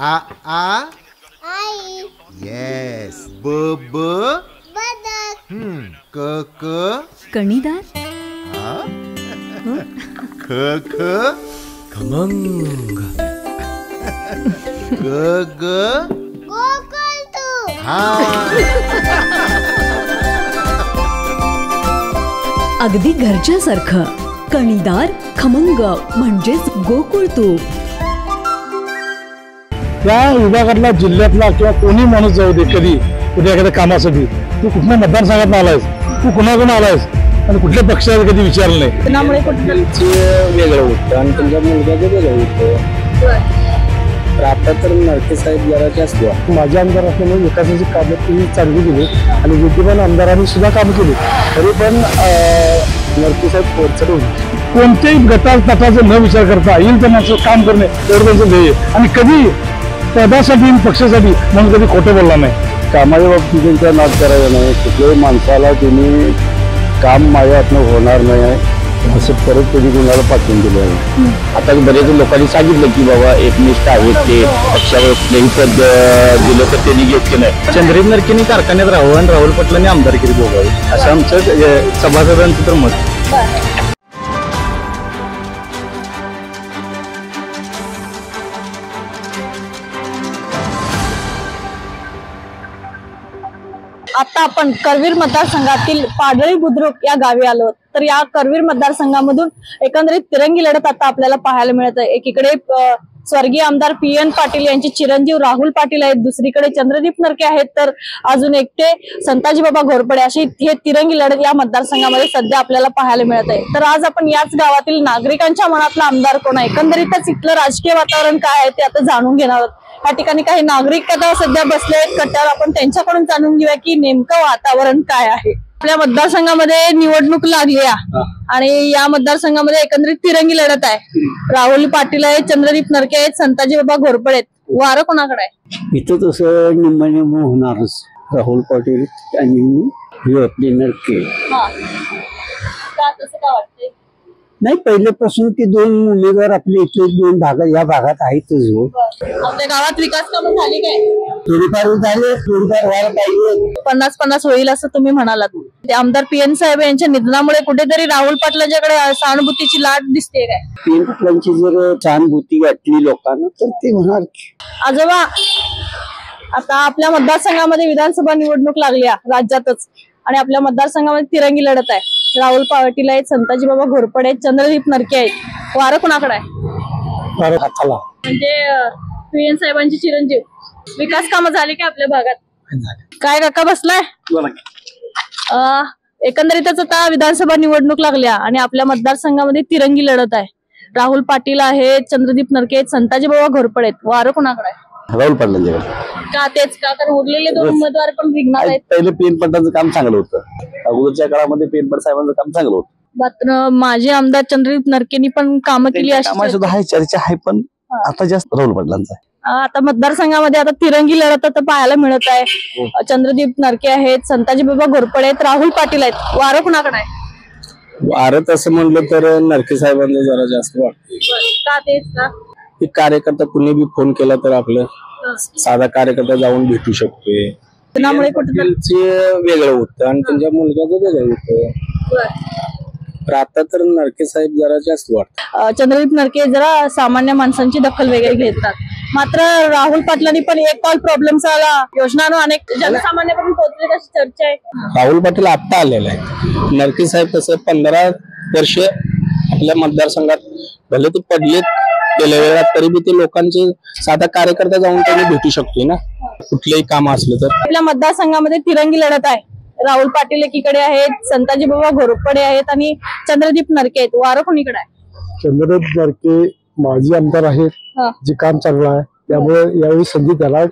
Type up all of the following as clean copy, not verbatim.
आ आ आई. Yes. ब ब बदक. क क कणीदार. ख ख खमंग. ग ग गोकुळतू. हा. अगदी घरच्यासारखं कणीदार खमंग म्हणजेच गोकुळ तूप. त्या विभागातला जिल्ह्यातला किंवा कोणी माणूस जाऊ दे कधी कुठे एखाद्या कामासाठी तू कुठल्या मतदारसंघात आलायस, तू कुणाकडून आलायस आणि कुठल्या पक्षाला कधी विचारलं नाही. त्यामुळे वेगळं होतं आणि तुमच्या मुलगाचं वेगळं होतं. तर आता तर नरके साहेब जरा जास्त माझे आमदार असल्यामुळे विकासाची कामं तुम्ही चांगली केली आणि विद्यमान आमदारांनी सुद्धा काम केली, तरी पण नरके साहेब पोहोचले कोणत्याही गटाचं न विचार करता येईल त्यांना काम करणे एवढं त्यांचं ध्येय. आणि कधी पदासाठी पक्षासाठी म्हणून कधी खोटं बोलला नाही. कामाच्या बाबतीत त्यांचा नाद करायचा नाही. कुठल्याही माणसाला तुम्ही काम माझ्या हातनं होणार नाही असं परत कधी कोणाला पाठवून दिलं आहे. आता बरेच लोकांनी सांगितलं की बाबा एकनिष्ठ आहेत ते पक्षावर कुठलेही पद दिलं तर त्यांनी योग्य नाही. चंद्रजीत नरकेंनी कारखान्यात राहावं आणि राहुल पाटलांनी आमदारगिरी भोगावी असं आमचं सभासदांचं तर मत. आता आपण करवीर मतदारसंघातील पाडळी बुद्रुक या गावी आलो. तर या करवीर मतदारसंघामधून एकंदरीत तिरंगी लढत आता आपल्याला पाहायला मिळत आहे. एकीकडे स्वर्गीय आमदार PN पाटील यांचे चिरंजीव राहुल पाटील आहेत, दुसरीकडे चंद्रदीप नरके आहेत, तर अजून एकटे संताजी बाबा घोरपडे अशी हे तिरंगी लढत या मतदारसंघामध्ये सध्या आपल्याला पाहायला मिळत आहे. तर आज आपण याच गावातील नागरिकांच्या मनातला आमदार कोण आहे, एकंदरीतच इथलं राजकीय वातावरण काय आहे ते आता जाणून घेणार आहोत. या ठिकाणी काही नागरिक आता सध्या बसले आहेत कट्ट्यावर, आपण त्यांच्याकडून जाणून घेऊया की नेमकं वातावरण काय आहे. आपल्या मतदारसंघामध्ये निवडणूक लागली आहे आणि या मतदारसंघामध्ये एकंदरीत तिरंगी लढत आहे. राहुल पाटील आहेत, चंद्रदीप नरके आहेत, संताजी बाबा घोरपडे आहेत. वारं कोणाकडे आहे? इथं तसं निम्म होणारच. राहुल पाटील आणि आपले नरके. का तसं का वाटतंय? नाही, पहिल्यापासून ते दोन उमेदवार आपले इथले दोन भागात या भागात आहेतच. हो, आपल्या गावात विकास कामं झाली काय? थोडीफार झाले, थोडीफार व्हायला पाहिजे. 50-50 होईल असं तुम्ही म्हणालात. ते आमदार PN साहेब यांच्या निधनामुळे कुठेतरी राहुल पाटलांच्याकडे सहानुभूतीची लाट दिसते काय? PN पाटलांची जर सहानुभूती वाटली लोकांना तर ते होणार. आजोबा, आता आपल्या मतदारसंघामध्ये विधानसभा निवडणूक लागली राज्यातच आणि आपल्या मतदारसंघामध्ये तिरंगी लढत आहे. राहुल पाटील आहेत, संताजी बाबा घोरपडे आहेत, चंद्रदीप नरके आहेत. वारं कोणाकडे आहे? म्हणजे PN साहेबांची चिरंजीव. विकास कामं झाली काय आपल्या भागात? काय काका बसलाय? एकंदरीतच आता विधानसभा निवडणूक लागल्या आणि आपल्या मतदारसंघामध्ये तिरंगी लढत आहे. राहुल पाटील आहेत, चंद्रदीप नरके आहेत, संताजी बाबा घोरपडे आहेत. वारं कोणाकडे आहे? राहुल पाटलांच्याकडे. का तेच का? कारण उरलेले दोन उमेदवार पण रिंगणार आहेत. पहिले PN पाटलांचं काम चांगलं होतं. अगोदरच्या काळामध्ये PN पाटील साहेबांचं काम चांगलं होतं. मात्र माझे आमदार चंद्रदीप नरकेंनी पण कामं केली अशी सुद्धा आहे, चर्चा आहे, पण आता जास्त राहुल पाटलांचा आहे. आता मतदारसंघामध्ये आता तिरंगी लढत आता पाहायला मिळत आहे. चंद्रदीप नरके आहेत, संताजी बाबा घोरपडे आहेत, राहुल पाटील आहेत. वारं कुणाकडे आहे? वारं असं म्हणलं तर नरके साहेबांचं जरा जास्त वाटतं. का तेच का? कार्यकर्ता कुणी बी फोन केला तर आपलं साधा कार्यकर्ता जाऊन भेटू शकतोय. त्यामुळे कुठे वेगळं होतं आणि त्यांच्या मुलगाचं वेगळं होतं. तर आता तर नरके साहेब जरा जास्त वाटतं. चंद्रदीप नरके जरा सामान्य माणसांची दखल वगैरे घेतात. मात्र राहुल पाटलांनी पण एक कॉल प्रॉब्लेमचा योजनानं अनेक जनसामान्यपर्यंत पोहोचले अशी चर्चा आहे. राहुल पाटील आता आलेला आहे. नरके साहेब कसं 15 वर्ष आपल्या मतदारसंघात भले ते पडलेत गेल्या वेळा, तरी बी ते लोकांचे साधा कार्यकर्ता जाऊन त्यांनी भेटू शकतोय ना कुठलंही काम असलं तर. आपल्या मतदारसंघामध्ये तिरंगी लढत आहे. राहुल पाटील एकीकडे आहेत, संताजी बाबा घोरपडे आहेत आणि चंद्रदीप नरके आहेत. वारं कोणीकडे आहे? चंद्रदीप नरके माजी आमदार आहेत, जे काम चांगलं आहे, त्यामुळे यावेळी संधी त्याला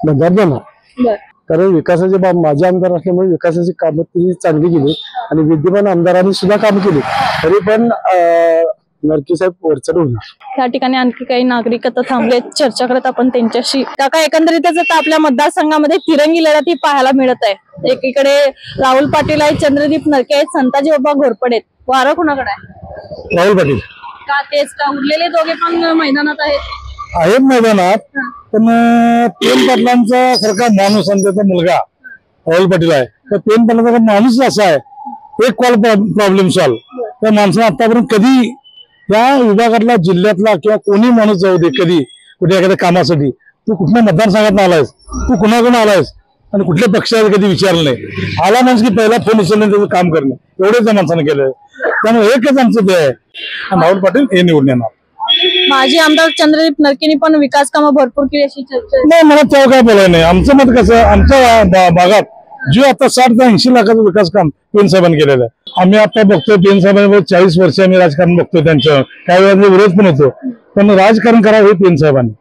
मतदान देणार. कारण विकासाचे माझे आमदार असल्यामुळे विकासाची कामं त्यांनी चांगली केली आणि विद्यमान आमदारांनी सुद्धा काम केली, तरी पण नरके साहेब वरचढ होणार. या ठिकाणी आणखी काही नागरिक आता थांबले, चर्चा करत आपण त्यांच्याशी. काका, एकंदरीतच आता आपल्या मतदारसंघामध्ये तिरंगी लढत ही पाहायला मिळत आहे. एकीकडे राहुल पाटील आहेत, चंद्रदीप नरके आहेत, संताजी बाबा घोरपडे आहेत. वारं कोणाकडे आहे? राहुल पाटील. का तेच का? उरलेले दोघे पण मैदानात आहेत. आहेत मैदानात, पण पेन पाटलांचा सारखा माणूस आणि त्याचा मुलगा राहुल पाटील आहे. तर पेन पाटलांचा माणूस असा आहे, एक कॉल प्रॉब्लेम सॉल्व. त्या माणसानं आतापर्यंत कधी या विभागातला, जिल्ह्यातला किंवा कोणी माणूस जाऊ दे, कधी कुठे एखाद्या कामासाठी तू कुठल्या मतदारसंघात आलायस, तू कुणाकडून आलायस आणि कुठल्या पक्षाला कधी विचारलं नाही. आला माणूस की पहिला फोन उचलणे, त्याचं काम करणे, एवढंच त्या माणसानं केलंय. त्यामुळे एकच आमचं ते आहे, राहुल पाटील हे निवडून येणार. माजी आमदार चंद्रदीप नरकेनी पण विकास कामं भरपूर केली अशी चर्चा आहे. नाही, मला तेव्हा काय बोलायला नाही. आमचं मत कसं, आमच्या भागात जो आता 60 ते 80 लाखाचं विकास काम पेन साहेबांनी केलेलं आहे. आम्ही आता बघतोय पेन साहेबांनी 40 वर्ष आम्ही राजकारण बघतोय. त्यांच्या काही वेळा विरोध पण होतो, पण राजकारण करावं हे पेन साहेबांनी.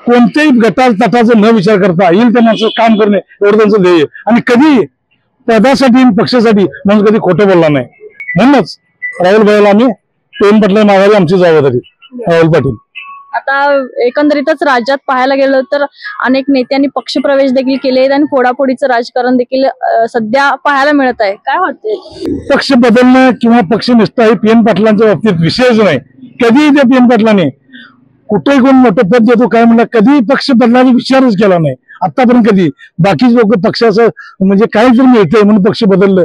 कोणत्याही गटातटाचा न विचार करता येईल त्या माणसाचं काम करणे, एवढं त्यांचं ध्येय. आणि कधी पदासाठी पक्षासाठी माणूस कधी खोटं बोलला नाही. म्हणूनच राहुल भाईला आम्ही पेन पाटील मागावी आमची जबाबदारी. राहुल पाटील आता एकंदरीतच राज्यात पाहायला गेलं तर अनेक नेत्यांनी पक्षप्रवेश देखील केले आहेत आणि फोडाफोडीचं राजकारण देखील सध्या पाहायला मिळत आहे. काय वाटतंय? पक्ष बदलणं किंवा पक्षनिष्ठा ही पेन पाटलांच्या बाबतीत विषयच नाही. कधी त्या पेन पाटलाने कुठेही कोण मोठं पद देतो काय म्हणलं, कधी पक्ष बदलाचा विचारच केला नाही आतापर्यंत. कधी बाकीचे लोक पक्षाचं म्हणजे काहीतरी मिळतंय म्हणून पक्ष बदललं,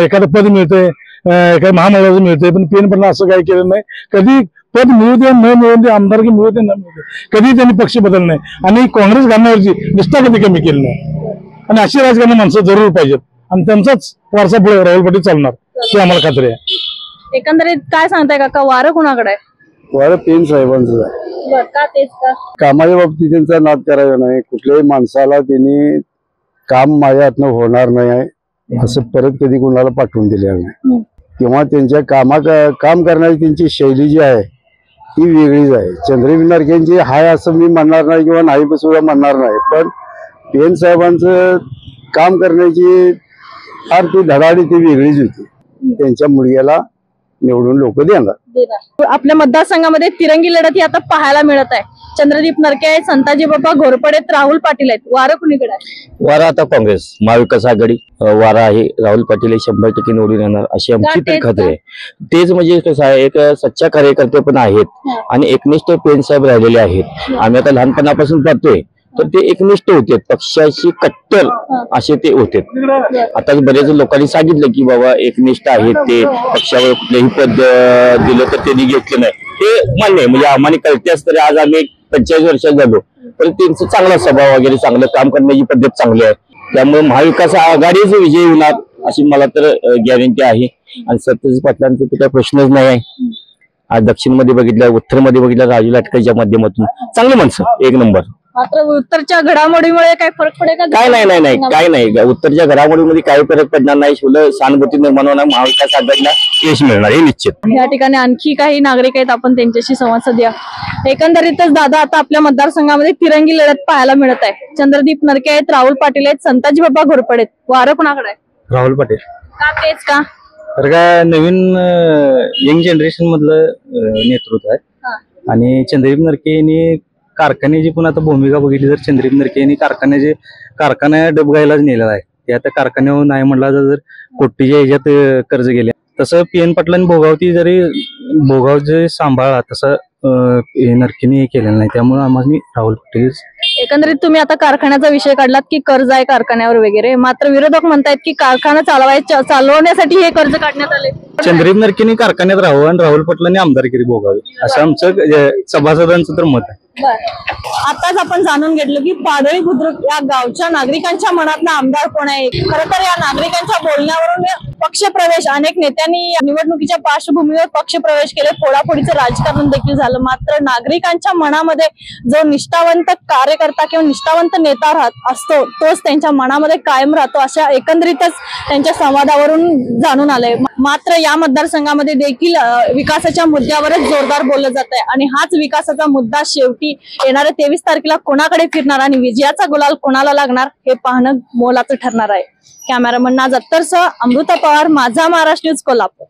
एखादं पद मिळतंय, एखाद्या महामंडळाचं मिळतंय, पण पेन पाटला असं काही केलं नाही. कधी पद मिळू दे न मिळू दे, आमदारकी मिळू दे न मिळू दे, कधी त्यांनी पक्ष बदलला नाही. आणि काँग्रेस घालण्यावरची निष्ठा कधी कमी केली नाही. आणि अशी राजकारण माणसं जरूर पाहिजेत आणि त्यांचाच वारसा पुढे राहुल पाटील चालणार हे आम्हाला खात्री आहे. एकंदरीत काय सांगताय काका, वारं कुणाकडे आहे? वारं पेन साहेबांचं आहे. का तेच का? कामाच्या बाबतीत त्यांचा नाद करायचा नाही. कुठल्याही माणसाला त्यांनी काम माझ्या हातनं होणार नाही असं परत कधी कोणाला पाठवून दिलेलं नाही. किंवा त्यांच्या काम करण्याची त्यांची शैली जी आहे ती वेगळीच आहे. चंद्रदीप नरकेंची हाय असं मी म्हणणार नाही किंवा नाही सुद्धा म्हणणार नाही, पण पेन साहेबांचं काम करण्याची फार ती धडाडी ती वेगळीच होती. त्यांच्या मुलग्याला निवडून लोक देणार. आपल्या मतदारसंघामध्ये तिरंगी लढत ही आता पाहायला मिळत आहे. चंद्रदीप नरके आहेत, संताजी बाबा घोरपडे, राहुल पाटील आहेत. वारं कुणीकडे आहे? वारा आता काँग्रेस महाविकास आघाडी वारा आहे. राहुल पाटील हे 100% निवडून येणार अशी आमची तर खात्री आहे. तेच म्हणजे कसं आहे, एक सच्चा कार्यकर्ते पण आहेत आणि एकनिष्ठ पेन साहेब राहिलेले आहेत. आम्ही आता लहानपणापासून पाहतोय तर ते एकनिष्ठ होते, पक्षाशी कट्टर असे ते होते. आता बरेच लोकांनी सांगितलं की बाबा एकनिष्ठ आहेत, ते पक्षावर कुठलेही पद दिलं तर त्यांनी घेतलं नाही. ते मान्य आहे, म्हणजे आम्हाला कळतेच तरी आज आम्ही 45 वर्षात झालो, पण त्यांचं चांगला स्वभाव वगैरे, चांगलं काम करण्याची पद्धत चांगली आहे. त्यामुळे महाविकास आघाडीच विजयी होणार अशी मला तर गॅरंटी आहे. आणि सत्यजित पाटलांचा तर काही प्रश्नच नाही आहे. आज दक्षिणमध्ये बघितलं, उत्तरमध्ये बघितलं, राजू लाटकरच्या माध्यमातून चांगली माणसं, एक नंबर. मात्र उत्तरच्या घडामोडीमुळे काय फरक पडेल का? काय नाही काय नाही. उत्तरच्या घडामोडीमध्ये काही फरक पडणार नाही. शुल्क सहानुभूती निर्माण होणार, महाविकास आघाडीला यश मिळणार हे निश्चित. या ठिकाणी आणखी काही नागरिक आहेत, आपण त्यांच्याशी संवाद साधूया. एकंदरीतच दादा, आता आपल्या मतदारसंघामध्ये तिरंगी लढत पाहायला मिळत आहे. चंद्रदीप नरके आहेत, राहुल पाटील आहेत, संताजी बाबा घोरपडे आहेत. वारं कुणाकडे आहे? राहुल पाटील. का तेच का? तर काय नवीन यंग जनरेशन मधलं नेतृत्व आहे. आणि चंद्रदीप नरके यांनी कारखान्याची पण आता भूमिका बघितली तर चंद्रदीप नरके यांनी कारखाना डबगायलाच नेलेला आहे. ते आता कारखान्यावर नाही म्हणला जर कोटीच्या ह्याच्यात कर्ज गेले. तसं पेन पाटलांनी भोगाव जे सांभाळला तसं नरकेने केलेलं नाही. त्यामुळे आम्हाला राहुल पाटील. एकंदरीत तुम्ही आता कारखान्याचा विषय काढलात की कर्ज आहे कारखान्यावर वगैरे, मात्र विरोधक म्हणतायत की कारखाना चालवण्यासाठी हे कर्ज काढण्यात आले. चंद्रदीप नरकेने कारखान्यात राहावं आणि राहुल पाटलांनी आमदारगिरी भोगावी असं आमचं सभासदांचं तर मत आहे. आताच आपण जाणून घेतलं की पाडळी बुद्रुक या गावच्या नागरिकांच्या मनातला आमदार कोण आहे. खरं तर या नागरिकांच्या बोलण्यावरून पक्षप्रवेश, अनेक नेत्यांनी निवडणुकीच्या पार्श्वभूमीवर पक्षप्रवेश केले, फोडाफोडीचं राजकारण देखील झालं. मात्र नागरिकांच्या मनामध्ये जो निष्ठावंत कार्यकर्ता किंवा निष्ठावंत नेता असतो तोच त्यांच्या मनामध्ये कायम राहतो, अशा एकंदरीतच त्यांच्या संवादावरून जाणून आलंय. मात्र या मतदारसंघामध्ये देखील विकासाच्या मुद्द्यावरच जोरदार बोललं जात आहे आणि हाच विकासाचा मुद्दा शेवटी येणाऱ्या 23 तारखेला कोणाकडे फिरणार आणि विजयाचा गुलाल कोणाला लागणार हे पाहणं मोलाचं ठरणार आहे. कॅमेरामन नाज अत्तरसह अमृता पवार, माझा महाराष्ट्र न्यूज, कोल्हापूर.